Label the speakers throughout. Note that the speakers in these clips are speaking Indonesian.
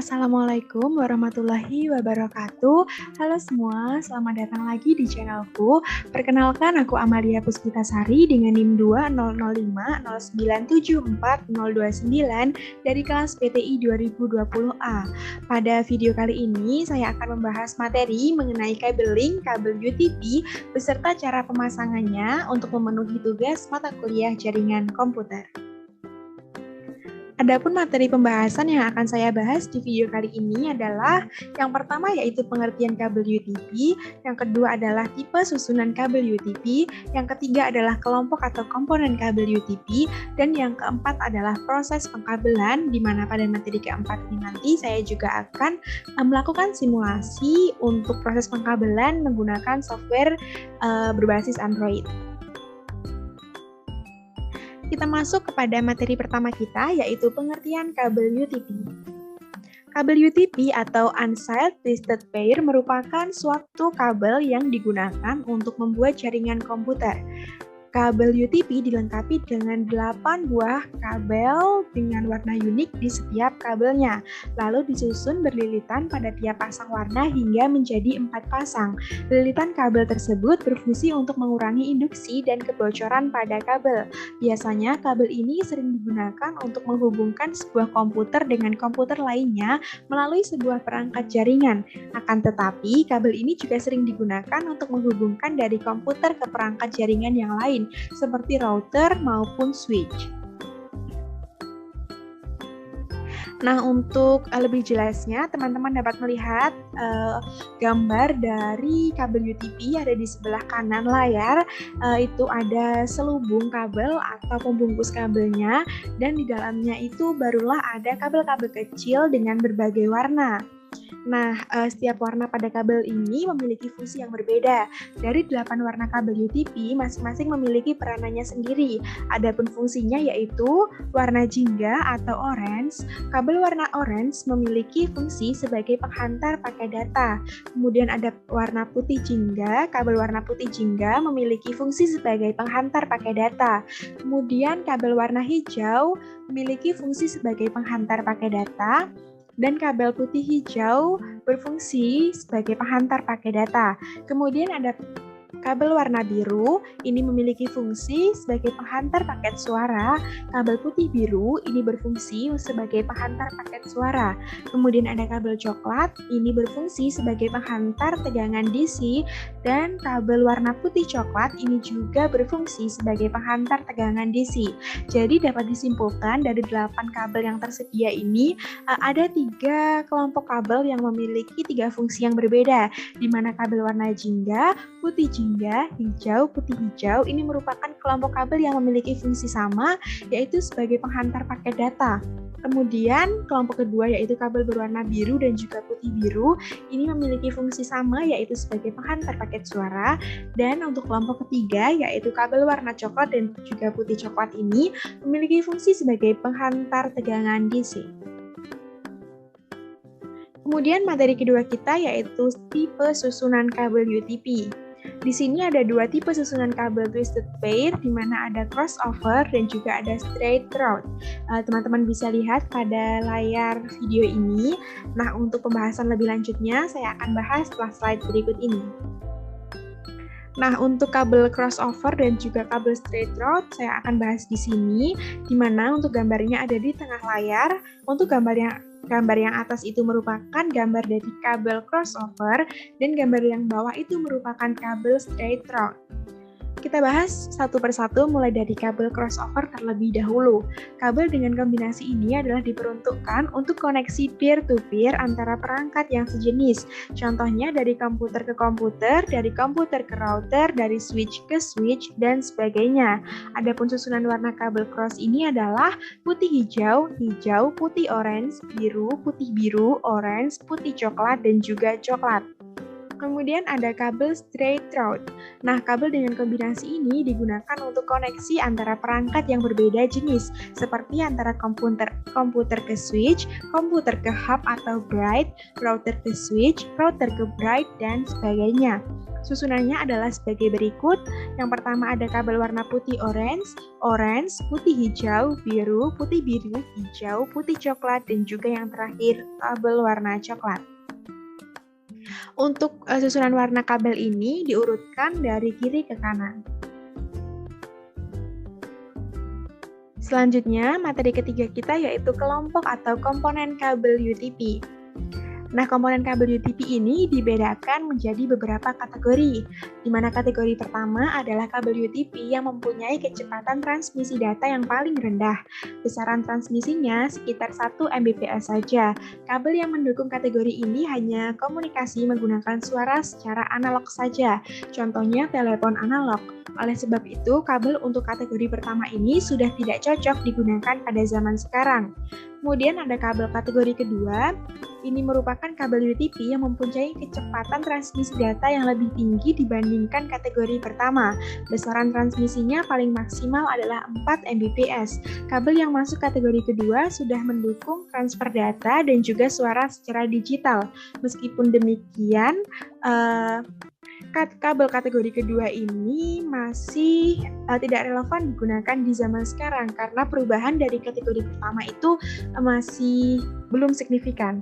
Speaker 1: Assalamualaikum warahmatullahi wabarakatuh. Halo semua, selamat datang lagi di channelku. Perkenalkan, aku Amalia Puspitasari dengan NIM 20050974029 dari kelas PTI 2020A. Pada video kali ini, saya akan membahas materi mengenai kabeling kabel UTP beserta cara pemasangannya untuk memenuhi tugas mata kuliah jaringan komputer. Adapun materi pembahasan yang akan saya bahas di video kali ini adalah yang pertama yaitu pengertian kabel UTP, yang kedua adalah tipe susunan kabel UTP, yang ketiga adalah kelompok atau komponen kabel UTP, dan yang keempat adalah proses pengkabelan, di mana pada materi keempat ini nanti saya juga akan melakukan simulasi untuk proses pengkabelan menggunakan software berbasis Android. Kita masuk kepada materi pertama kita, yaitu pengertian kabel UTP. Kabel UTP atau Unsigned Twisted Pair merupakan suatu kabel yang digunakan untuk membuat jaringan komputer. Kabel UTP dilengkapi dengan 8 buah kabel dengan warna unik di setiap kabelnya, lalu disusun berlilitan pada tiap pasang warna hingga menjadi 4 pasang. Lilitan kabel tersebut berfungsi untuk mengurangi induksi dan kebocoran pada kabel. Biasanya kabel ini sering digunakan untuk menghubungkan sebuah komputer dengan komputer lainnya melalui sebuah perangkat jaringan. Akan tetapi, kabel ini juga sering digunakan untuk menghubungkan dari komputer ke perangkat jaringan yang lain, seperti router maupun switch. Nah, untuk lebih jelasnya, teman-teman dapat melihat gambar dari kabel UTP ada di sebelah kanan layar. Itu ada selubung kabel atau pembungkus kabelnya, dan di dalamnya itu barulah ada kabel-kabel kecil dengan berbagai warna. Nah, setiap warna pada kabel ini memiliki fungsi yang berbeda. Dari 8 warna kabel UTP, masing-masing memiliki peranannya sendiri. Adapun fungsinya yaitu warna jingga atau orange. Kabel warna orange memiliki fungsi sebagai penghantar pakai data. Kemudian ada warna putih jingga. Kabel warna putih jingga memiliki fungsi sebagai penghantar pakai data. Kemudian kabel warna hijau memiliki fungsi sebagai penghantar pakai data. Dan kabel putih hijau berfungsi sebagai penghantar pakai data. Kemudian ada kabel warna biru, ini memiliki fungsi sebagai penghantar paket suara. Kabel putih biru, ini berfungsi sebagai penghantar paket suara. Kemudian ada kabel coklat, ini berfungsi sebagai penghantar tegangan DC. Dan kabel warna putih coklat, ini juga berfungsi sebagai penghantar tegangan DC. Jadi dapat disimpulkan dari 8 kabel yang tersedia ini, ada 3 kelompok kabel yang memiliki 3 fungsi yang berbeda, di mana kabel warna jingga, putih jingga, hijau, putih hijau ini merupakan kelompok kabel yang memiliki fungsi sama, yaitu sebagai penghantar paket data. Kemudian kelompok kedua yaitu kabel berwarna biru dan juga putih biru, ini memiliki fungsi sama yaitu sebagai penghantar paket suara. Dan untuk kelompok ketiga yaitu kabel warna coklat dan juga putih coklat ini memiliki fungsi sebagai penghantar tegangan DC. Kemudian materi kedua kita yaitu tipe susunan kabel UTP. Di sini ada 2 tipe susunan kabel twisted pair, di mana ada crossover dan juga ada straight route. Teman-teman bisa lihat pada layar video ini. Nah, untuk pembahasan lebih lanjutnya, saya akan bahas setelah slide berikut ini. Nah, untuk kabel crossover dan juga kabel straight route, saya akan bahas di sini, di mana untuk gambarnya ada di tengah layar. Untuk gambar yang atas itu merupakan gambar dari kabel crossover, dan gambar yang bawah itu merupakan kabel straight route. Kita bahas satu persatu mulai dari kabel crossover terlebih dahulu. Kabel dengan kombinasi ini adalah diperuntukkan untuk koneksi peer-to-peer antara perangkat yang sejenis. Contohnya dari komputer ke komputer, dari komputer ke router, dari switch ke switch, dan sebagainya. Adapun susunan warna kabel cross ini adalah putih hijau, hijau, putih orange, biru, orange, putih coklat, dan juga coklat. Kemudian ada kabel straight route. Nah, kabel dengan kombinasi ini digunakan untuk koneksi antara perangkat yang berbeda jenis, seperti antara komputer ke switch, komputer ke hub atau bright, router ke switch, router ke bright, dan sebagainya. Susunannya adalah sebagai berikut. Yang pertama ada kabel warna putih orange, putih hijau, biru, hijau, putih coklat, dan juga yang terakhir kabel warna coklat. Untuk susunan warna kabel ini diurutkan dari kiri ke kanan. Selanjutnya, materi ketiga kita yaitu kelompok atau komponen kabel UTP. Nah, komponen kabel UTP ini dibedakan menjadi beberapa kategori, di mana kategori pertama adalah kabel UTP yang mempunyai kecepatan transmisi data yang paling rendah. Besaran transmisinya sekitar 1 Mbps saja. Kabel yang mendukung kategori ini hanya komunikasi menggunakan suara secara analog saja, contohnya telepon analog. Oleh sebab itu, kabel untuk kategori pertama ini sudah tidak cocok digunakan pada zaman sekarang. Kemudian ada kabel kategori kedua, ini merupakan kabel UTP yang mempunyai kecepatan transmisi data yang lebih tinggi dibandingkan kategori pertama. Besaran transmisinya paling maksimal adalah 4 Mbps. Kabel yang masuk kategori kedua sudah mendukung transfer data dan juga suara secara digital. Meskipun demikian, kabel kategori kedua ini masih tidak relevan digunakan di zaman sekarang karena perubahan dari kategori pertama itu masih belum signifikan.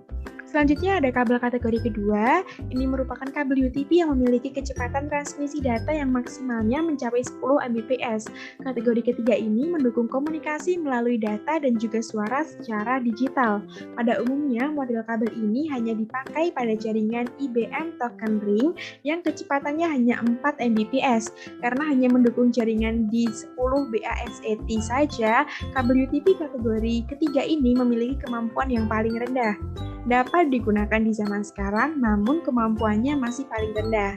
Speaker 1: Selanjutnya ada kabel kategori kedua, ini merupakan kabel UTP yang memiliki kecepatan transmisi data yang maksimalnya mencapai 10 Mbps. Kategori ketiga ini mendukung komunikasi melalui data dan juga suara secara digital. Pada umumnya, model kabel ini hanya dipakai pada jaringan IBM token ring yang kecepatannya hanya 4 Mbps. Karena hanya mendukung jaringan di 10 BASET saja, kabel UTP kategori ketiga ini memiliki kemampuan yang paling rendah. Dapat digunakan di zaman sekarang, namun kemampuannya masih paling rendah.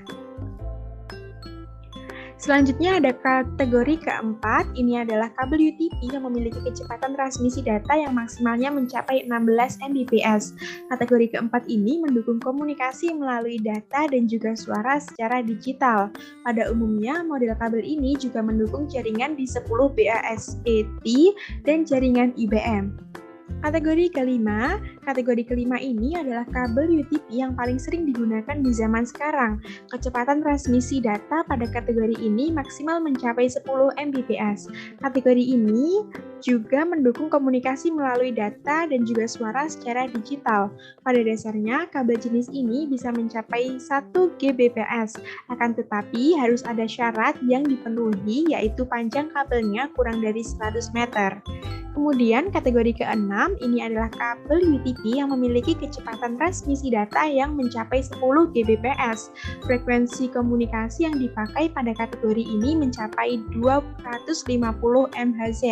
Speaker 1: Selanjutnya ada kategori keempat, ini adalah kabel UTP yang memiliki kecepatan transmisi data yang maksimalnya mencapai 16 Mbps. Kategori keempat ini mendukung komunikasi melalui data dan juga suara secara digital. Pada umumnya, model kabel ini juga mendukung jaringan di 10 BASET dan jaringan IBM. Kategori kelima ini adalah kabel UTP yang paling sering digunakan di zaman sekarang. Kecepatan transmisi data pada kategori ini maksimal mencapai 10 Mbps. Kategori ini juga mendukung komunikasi melalui data dan juga suara secara digital. Pada dasarnya, kabel jenis ini bisa mencapai 1 Gbps. Akan tetapi, harus ada syarat yang dipenuhi, yaitu panjang kabelnya kurang dari 100 meter. Kemudian kategori keenam ini adalah kabel UTP yang memiliki kecepatan transmisi data yang mencapai 10 Gbps. Frekuensi komunikasi yang dipakai pada kategori ini mencapai 250 MHz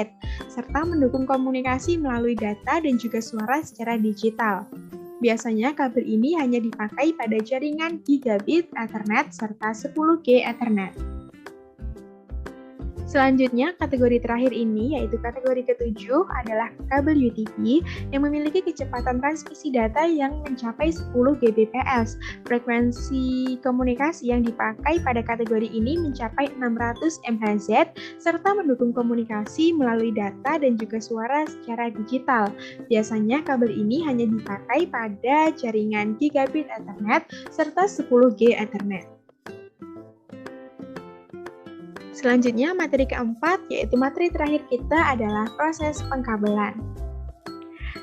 Speaker 1: serta mendukung komunikasi melalui data dan juga suara secara digital. Biasanya kabel ini hanya dipakai pada jaringan Gigabit Ethernet serta 10G Ethernet. Selanjutnya, kategori terakhir ini, yaitu kategori ketujuh, adalah kabel UTP yang memiliki kecepatan transmisi data yang mencapai 10 Gbps. Frekuensi komunikasi yang dipakai pada kategori ini mencapai 600 MHz, serta mendukung komunikasi melalui data dan juga suara secara digital. Biasanya, kabel ini hanya dipakai pada jaringan Gigabit Ethernet serta 10G Ethernet. Selanjutnya, materi keempat, yaitu materi terakhir kita adalah proses pengkabelan.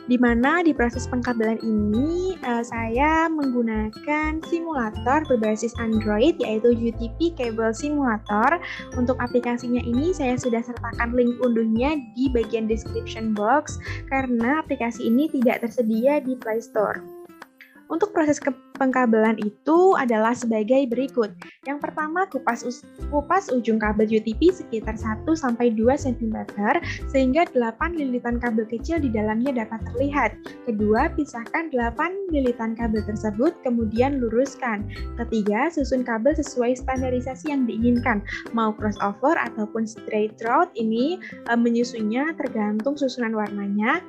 Speaker 1: Di mana di proses pengkabelan ini, saya menggunakan simulator berbasis Android, yaitu UTP Cable Simulator. Untuk aplikasinya ini, saya sudah sertakan link unduhnya di bagian description box, karena aplikasi ini tidak tersedia di Play Store. Untuk proses pengkabelan itu adalah sebagai berikut. Yang pertama, kupas ujung kabel UTP sekitar 1-2 cm sehingga 8 lilitan kabel kecil di dalamnya dapat terlihat. Kedua, pisahkan 8 lilitan kabel tersebut, kemudian luruskan. Ketiga, susun kabel sesuai standarisasi yang diinginkan, mau crossover ataupun straight route. Ini menyusunnya tergantung susunan warnanya.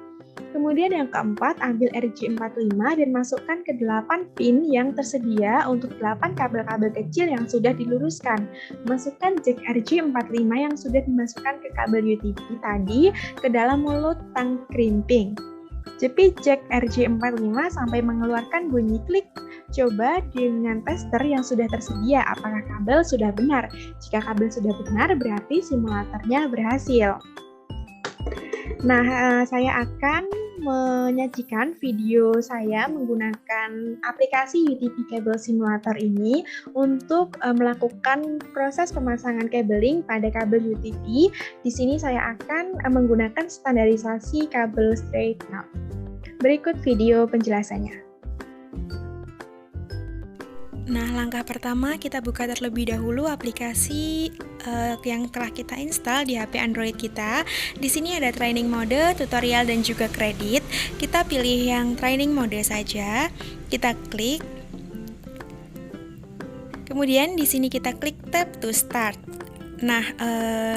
Speaker 1: Kemudian yang keempat, ambil RJ45 dan masukkan ke 8 pin yang tersedia untuk 8 kabel-kabel kecil yang sudah diluruskan. Masukkan jack RJ45 yang sudah dimasukkan ke kabel UTP tadi ke dalam mulut tang crimping. Jepit jack RJ45 sampai mengeluarkan bunyi klik. Coba dengan tester yang sudah tersedia, apakah kabel sudah benar. Jika kabel sudah benar, berarti simulatornya berhasil. Nah, saya akan menyajikan video saya menggunakan aplikasi UTP Cable Simulator ini untuk melakukan proses pemasangan cabling pada kabel UTP. Di sini saya akan menggunakan standarisasi kabel straight out. Berikut video penjelasannya.
Speaker 2: Nah, langkah pertama kita buka terlebih dahulu aplikasi yang telah kita install di HP Android kita. Di sini ada training mode, tutorial, dan juga kredit. Kita pilih yang training mode saja. Kita klik. Kemudian di sini kita klik tab to start. Nah,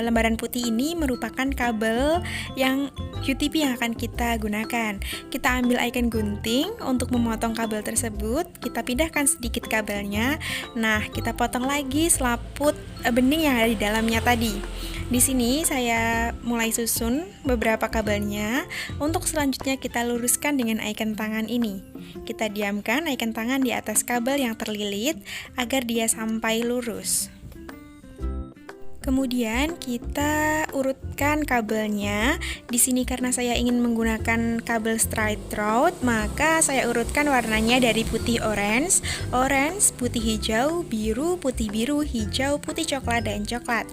Speaker 2: lembaran putih ini merupakan kabel yang UTP yang akan kita gunakan. Kita ambil icon gunting untuk memotong kabel tersebut. Kita pindahkan sedikit kabelnya. Nah, kita potong lagi selaput bening yang ada di dalamnya tadi. Di sini saya mulai susun beberapa kabelnya. Untuk selanjutnya kita luruskan dengan icon tangan ini. Kita diamkan icon tangan di atas kabel yang terlilit agar dia sampai lurus. Kemudian kita urutkan kabelnya. Di sini karena saya ingin menggunakan kabel straight route, maka saya urutkan warnanya dari putih orange, putih hijau, biru, putih biru, hijau, putih coklat, dan coklat.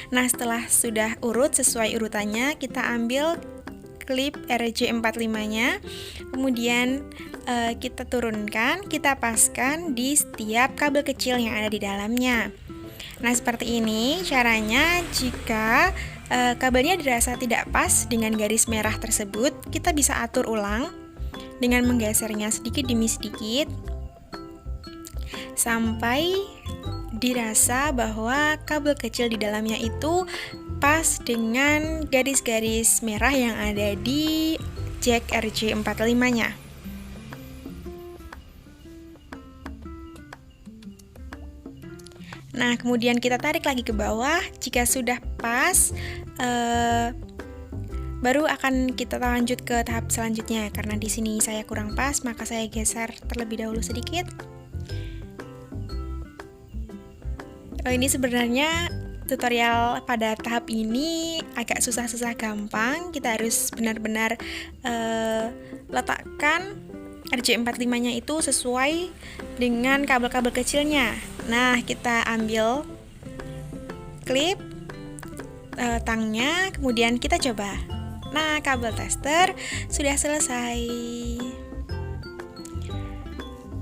Speaker 2: Nah, setelah sudah urut sesuai urutannya, kita ambil klip RJ45-nya. Kemudian kita turunkan, kita paskan di setiap kabel kecil yang ada di dalamnya. Nah, seperti ini caranya. Jika kabelnya dirasa tidak pas dengan garis merah tersebut, kita bisa atur ulang dengan menggesernya sedikit demi sedikit sampai dirasa bahwa kabel kecil di dalamnya itu pas dengan garis-garis merah yang ada di jack RJ45-nya. Nah, kemudian kita tarik lagi ke bawah. Jika sudah pas, baru akan kita lanjut ke tahap selanjutnya. Karena di sini saya kurang pas, maka saya geser terlebih dahulu sedikit. Ini sebenarnya tutorial pada tahap ini agak susah-susah gampang. Kita harus benar-benar letakkan RJ45-nya itu sesuai dengan kabel-kabel kecilnya. Nah, kita ambil klip tangnya, kemudian kita coba. Nah, kabel tester sudah selesai.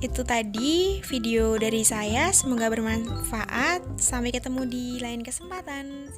Speaker 2: Itu tadi video dari saya, semoga bermanfaat. Sampai ketemu di lain kesempatan.